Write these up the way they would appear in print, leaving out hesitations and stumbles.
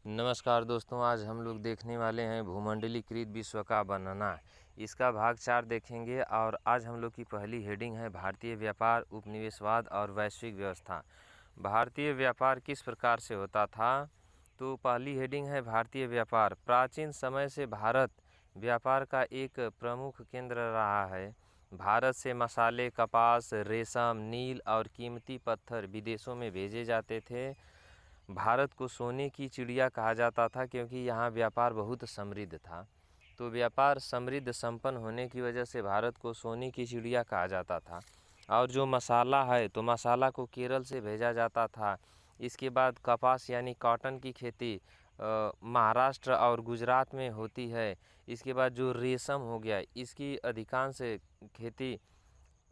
नमस्कार दोस्तों, आज हम लोग देखने वाले हैं भूमंडलीकृत विश्व का बनना। इसका भाग 4 देखेंगे और आज हम लोग की पहली हेडिंग है भारतीय व्यापार, उपनिवेशवाद और वैश्विक व्यवस्था। भारतीय व्यापार किस प्रकार से होता था? तो पहली हेडिंग है भारतीय व्यापार। प्राचीन समय से भारत व्यापार का एक प्रमुख केंद्र रहा है। भारत से मसाले, कपास, रेशम, नील और कीमती पत्थर विदेशों में भेजे जाते थे। भारत को सोने की चिड़िया कहा जाता था क्योंकि यहाँ व्यापार बहुत समृद्ध था। तो व्यापार समृद्ध संपन्न होने की वजह से भारत को सोने की चिड़िया कहा जाता था। और जो मसाला है तो मसाला को केरल से भेजा जाता था। इसके बाद कपास यानी कॉटन की खेती महाराष्ट्र और गुजरात में होती है। इसके बाद जो रेशम हो गया, इसकी अधिकांश खेती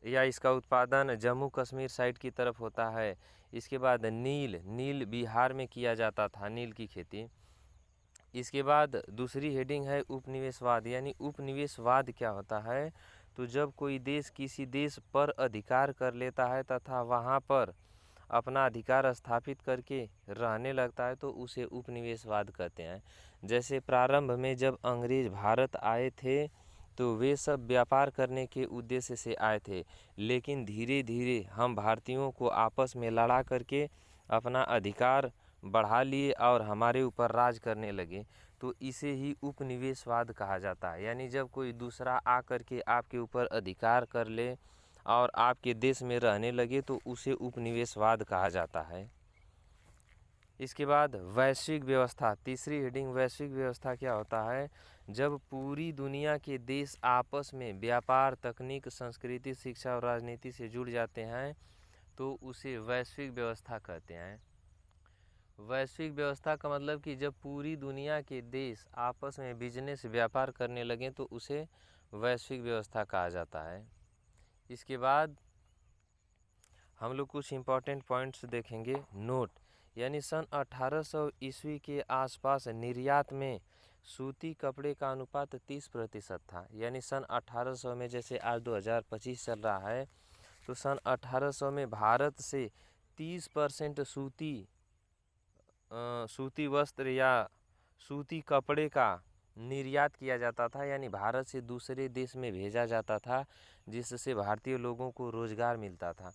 या इसका उत्पादन जम्मू कश्मीर साइड की तरफ होता है। इसके बाद नील बिहार में किया जाता था, नील की खेती। इसके बाद दूसरी हेडिंग है उपनिवेशवाद, यानी उपनिवेशवाद क्या होता है? तो जब कोई देश किसी देश पर अधिकार कर लेता है तथा वहाँ पर अपना अधिकार स्थापित करके रहने लगता है तो उसे उपनिवेशवाद कहते हैं। जैसे प्रारंभ में जब अंग्रेज भारत आए थे तो वे सब व्यापार करने के उद्देश्य से आए थे, लेकिन धीरे धीरे हम भारतीयों को आपस में लड़ा करके अपना अधिकार बढ़ा लिए और हमारे ऊपर राज करने लगे। तो इसे ही उपनिवेशवाद कहा जाता है। यानी जब कोई दूसरा आ कर के आपके ऊपर अधिकार कर ले और आपके देश में रहने लगे तो उसे उपनिवेशवाद कहा जाता है। इसके बाद वैश्विक व्यवस्था, तीसरी हेडिंग वैश्विक व्यवस्था क्या होता है? जब पूरी दुनिया के देश आपस में व्यापार, तकनीक, संस्कृति, शिक्षा और राजनीति से जुड़ जाते हैं तो उसे वैश्विक व्यवस्था कहते हैं। वैश्विक व्यवस्था का मतलब कि जब पूरी दुनिया के देश आपस में बिजनेस, व्यापार करने लगें तो उसे वैश्विक व्यवस्था कहा जाता है। इसके बाद हम लोग कुछ इम्पोर्टेंट पॉइंट्स देखेंगे। नोट, यानी सन 1800 ईस्वी के आसपास निर्यात में सूती कपड़े का अनुपात 30% था। यानी सन 1800 में, जैसे आज 2025 चल रहा है, तो सन 1800 में भारत से 30% सूती वस्त्र या सूती कपड़े का निर्यात किया जाता था। यानी भारत से दूसरे देश में भेजा जाता था, जिससे भारतीय लोगों को रोज़गार मिलता था।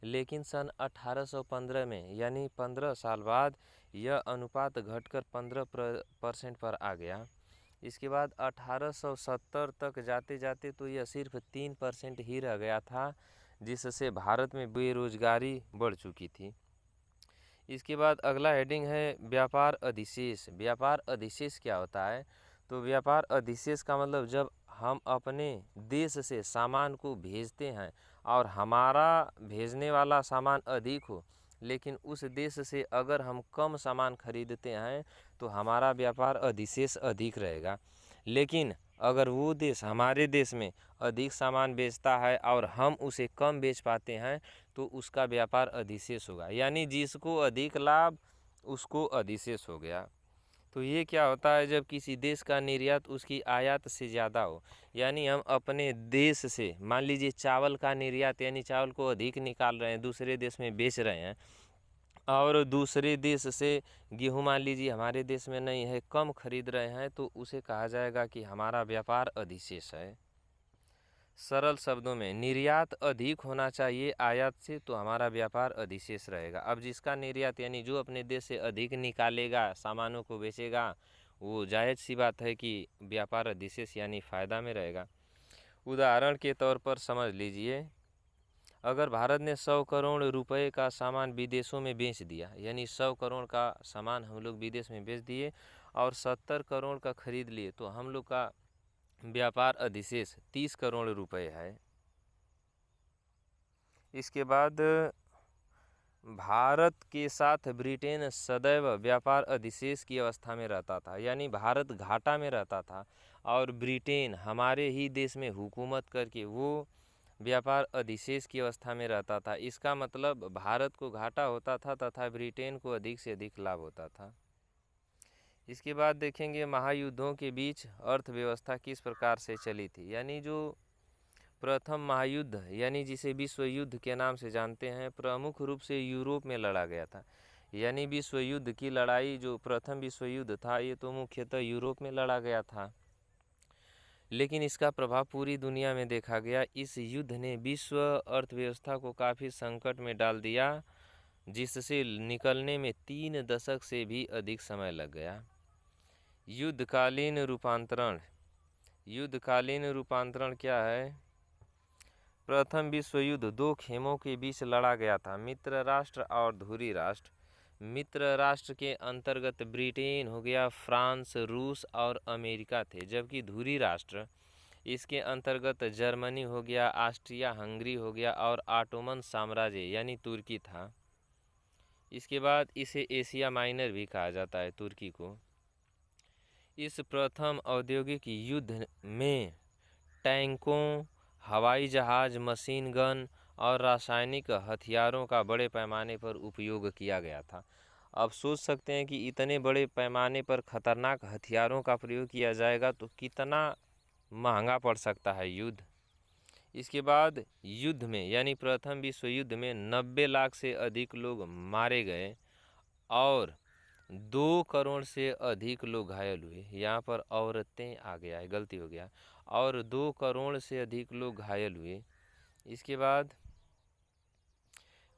लेकिन सन 1815 में, यानी 15 साल बाद, यह अनुपात घटकर 15% पर आ गया। इसके बाद 1870 तक जाते जाते तो यह सिर्फ 3% ही रह गया था, जिससे भारत में बेरोजगारी बढ़ चुकी थी। इसके बाद अगला हेडिंग है व्यापार अधिशेष। व्यापार अधिशेष क्या होता है? तो व्यापार अधिशेष का मतलब जब हम अपने देश से सामान को भेजते हैं और हमारा भेजने वाला सामान अधिक हो, लेकिन उस देश से अगर हम कम सामान खरीदते हैं तो हमारा व्यापार अधिशेष अधिक रहेगा। लेकिन अगर वो देश हमारे देश में अधिक सामान बेचता है और हम उसे कम बेच पाते हैं तो उसका व्यापार अधिशेष होगा। यानी जिसको अधिक लाभ उसको अधिशेष हो गया। तो ये क्या होता है? जब किसी देश का निर्यात उसकी आयात से ज़्यादा हो, यानी हम अपने देश से, मान लीजिए चावल का निर्यात, यानी चावल को अधिक निकाल रहे हैं, दूसरे देश में बेच रहे हैं, और दूसरे देश से गेहूँ मान लीजिए हमारे देश में नहीं है, कम खरीद रहे हैं, तो उसे कहा जाएगा कि हमारा व्यापार अधिशेष है। सरल शब्दों में, निर्यात अधिक होना चाहिए आयात से, तो हमारा व्यापार अधिशेष रहेगा। अब जिसका निर्यात, यानी जो अपने देश से अधिक निकालेगा, सामानों को बेचेगा, वो जायज़ सी बात है कि व्यापार अधिशेष यानी फ़ायदा में रहेगा। उदाहरण के तौर पर समझ लीजिए, अगर भारत ने 100 करोड़ रुपए का सामान विदेशों में बेच दिया, यानी 100 करोड़ का सामान हम लोग विदेश में बेच दिए और 70 करोड़ का खरीद लिए, तो हम लोग का व्यापार अधिशेष 30 करोड़ रुपए है। इसके बाद भारत के साथ ब्रिटेन सदैव व्यापार अधिशेष की अवस्था में रहता था। यानी भारत घाटा में रहता था और ब्रिटेन हमारे ही देश में हुकूमत करके वो व्यापार अधिशेष की अवस्था में रहता था। इसका मतलब भारत को घाटा होता था तथा ब्रिटेन को अधिक से अधिक लाभ होता था। इसके बाद देखेंगे महायुद्धों के बीच अर्थव्यवस्था किस प्रकार से चली थी। यानी जो प्रथम महायुद्ध, यानी जिसे विश्व युद्ध के नाम से जानते हैं, प्रमुख रूप से यूरोप में लड़ा गया था। यानी विश्व युद्ध की लड़ाई, जो प्रथम विश्व युद्ध था, ये तो मुख्यतः यूरोप में लड़ा गया था, लेकिन इसका प्रभाव पूरी दुनिया में देखा गया। इस युद्ध ने विश्व अर्थव्यवस्था को काफ़ी संकट में डाल दिया, जिससे निकलने में 3 दशक से भी अधिक समय लग गया। युद्धकालीन रूपांतरण। युद्धकालीन रूपांतरण क्या है? प्रथम विश्व युद्ध 2 खेमों के बीच लड़ा गया था, मित्र राष्ट्र और धुरी राष्ट्र। मित्र राष्ट्र के अंतर्गत ब्रिटेन हो गया, फ्रांस, रूस और अमेरिका थे, जबकि धुरी राष्ट्र इसके अंतर्गत जर्मनी हो गया, ऑस्ट्रिया हंगरी हो गया और ऑटोमन साम्राज्य यानी तुर्की था। इसके बाद इसे एशिया माइनर भी कहा जाता है, तुर्की को। इस प्रथम औद्योगिक युद्ध में टैंकों, हवाई जहाज, मशीन गन और रासायनिक हथियारों का बड़े पैमाने पर उपयोग किया गया था। अब सोच सकते हैं कि इतने बड़े पैमाने पर खतरनाक हथियारों का प्रयोग किया जाएगा तो कितना महंगा पड़ सकता है युद्ध। इसके बाद युद्ध में यानी प्रथम विश्व युद्ध में 90 लाख से अधिक लोग मारे गए और 2 करोड़ से अधिक लोग घायल हुए। यहाँ पर औरतें आ गया है, गलती हो गया, और 2 करोड़ से अधिक लोग घायल हुए। इसके बाद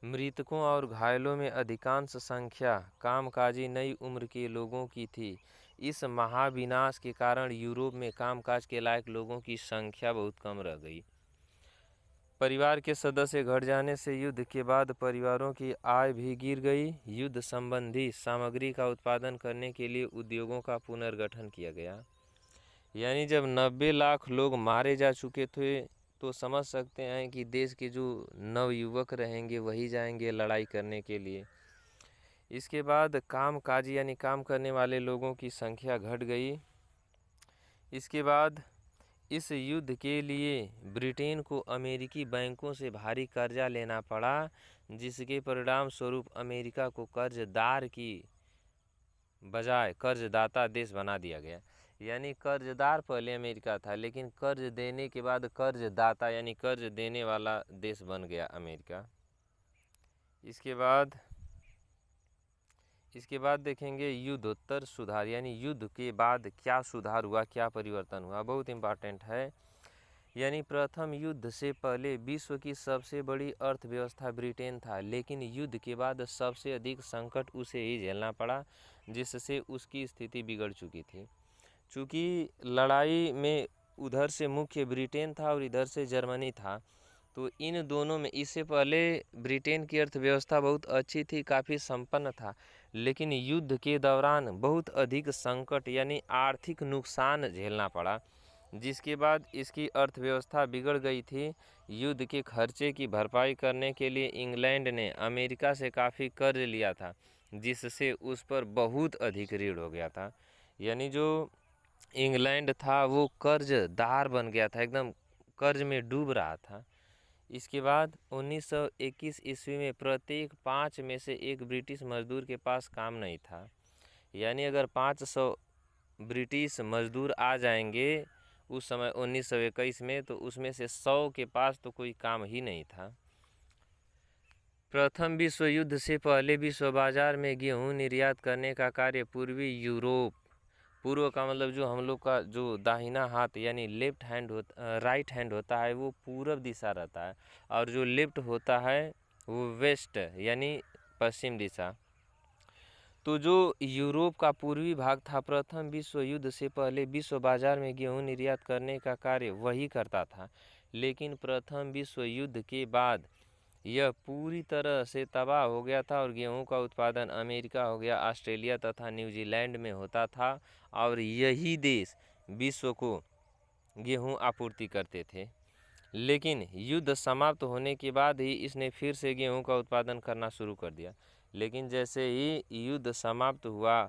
मृतकों और घायलों में अधिकांश संख्या कामकाजी नई उम्र के लोगों की थी। इस महाविनाश के कारण यूरोप में कामकाज के लायक लोगों की संख्या बहुत कम रह गई। परिवार के सदस्य घट जाने से युद्ध के बाद परिवारों की आय भी गिर गई। युद्ध संबंधी सामग्री का उत्पादन करने के लिए उद्योगों का पुनर्गठन किया गया। यानी जब 90 लाख लोग मारे जा चुके थे तो समझ सकते हैं कि देश के जो नवयुवक रहेंगे वही जाएंगे लड़ाई करने के लिए। इसके बाद कामकाजी यानी काम करने वाले लोगों की संख्या घट गई। इसके बाद इस युद्ध के लिए ब्रिटेन को अमेरिकी बैंकों से भारी कर्जा लेना पड़ा, जिसके परिणाम स्वरूप अमेरिका को कर्जदार की बजाय कर्जदाता देश बना दिया गया। यानी कर्जदार पहले अमेरिका था, लेकिन कर्ज देने के बाद कर्जदाता यानी कर्ज देने वाला देश बन गया अमेरिका। इसके बाद देखेंगे युद्धोत्तर सुधार, यानी युद्ध के बाद क्या सुधार हुआ, क्या परिवर्तन हुआ, बहुत इम्पॉर्टेंट है। यानी प्रथम युद्ध से पहले विश्व की सबसे बड़ी अर्थव्यवस्था ब्रिटेन था, लेकिन युद्ध के बाद सबसे अधिक संकट उसे ही झेलना पड़ा, जिससे उसकी स्थिति बिगड़ चुकी थी। चूँकि लड़ाई में उधर से मुख्य ब्रिटेन था और इधर से जर्मनी था, तो इन दोनों में इससे पहले ब्रिटेन की अर्थव्यवस्था बहुत अच्छी थी, काफ़ी संपन्न था, लेकिन युद्ध के दौरान बहुत अधिक संकट यानी आर्थिक नुकसान झेलना पड़ा, जिसके बाद इसकी अर्थव्यवस्था बिगड़ गई थी। युद्ध के खर्चे की भरपाई करने के लिए इंग्लैंड ने अमेरिका से काफ़ी कर्ज लिया था, जिससे उस पर बहुत अधिक ऋण हो गया था। यानी जो इंग्लैंड था वो कर्जदार बन गया था, एकदम कर्ज में डूब रहा था। इसके बाद 1921 ईस्वी में प्रत्येक 5 में से एक ब्रिटिश मजदूर के पास काम नहीं था। यानी अगर 500 ब्रिटिश मजदूर आ जाएंगे उस समय 1921 में, तो उसमें से 100 के पास तो कोई काम ही नहीं था। प्रथम विश्व युद्ध से पहले विश्व बाजार में गेहूं निर्यात करने का कार्य पूर्वी यूरोप, पूर्व का मतलब जो हम लोग का जो दाहिना हाथ यानी राइट हैंड होता है वो पूर्व दिशा रहता है, और जो लेफ्ट होता है वो वेस्ट यानी पश्चिम दिशा। तो जो यूरोप का पूर्वी भाग था, प्रथम विश्व युद्ध से पहले विश्व बाजार में गेहूं निर्यात करने का कार्य वही करता था, लेकिन प्रथम विश्व युद्ध के बाद यह पूरी तरह से तबाह हो गया था और गेहूं का उत्पादन अमेरिका हो गया, ऑस्ट्रेलिया तथा न्यूजीलैंड में होता था, और यही देश विश्व को गेहूं आपूर्ति करते थे। लेकिन युद्ध समाप्त होने के बाद ही इसने फिर से गेहूं का उत्पादन करना शुरू कर दिया। लेकिन जैसे ही युद्ध समाप्त हुआ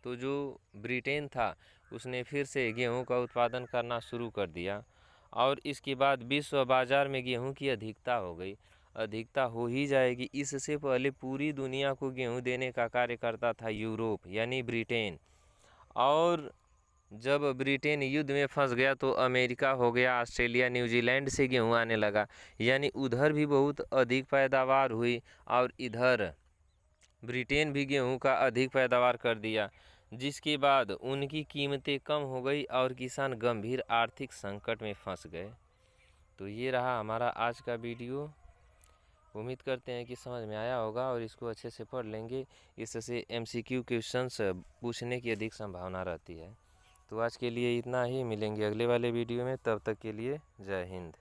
तो जो ब्रिटेन था उसने फिर से गेहूं का उत्पादन करना शुरू कर दिया, और इसके बाद विश्व बाजार में गेहूं की अधिकता हो गई, अधिकता हो ही जाएगी। इससे पहले पूरी दुनिया को गेहूं देने का कार्य करता था यूरोप यानी ब्रिटेन, और जब ब्रिटेन युद्ध में फंस गया तो अमेरिका हो गया, ऑस्ट्रेलिया, न्यूजीलैंड से गेहूं आने लगा। यानी उधर भी बहुत अधिक पैदावार हुई और इधर ब्रिटेन भी गेहूं का अधिक पैदावार कर दिया, जिसके बाद उनकी कीमतें कम हो गई और किसान गंभीर आर्थिक संकट में फंस गए। तो ये रहा हमारा आज का वीडियो। उम्मीद करते हैं कि समझ में आया होगा और इसको अच्छे से पढ़ लेंगे। इससे MCQ क्वेश्चंस पूछने की अधिक संभावना रहती है। तो आज के लिए इतना ही, मिलेंगे अगले वाले वीडियो में, तब तक के लिए जय हिंद।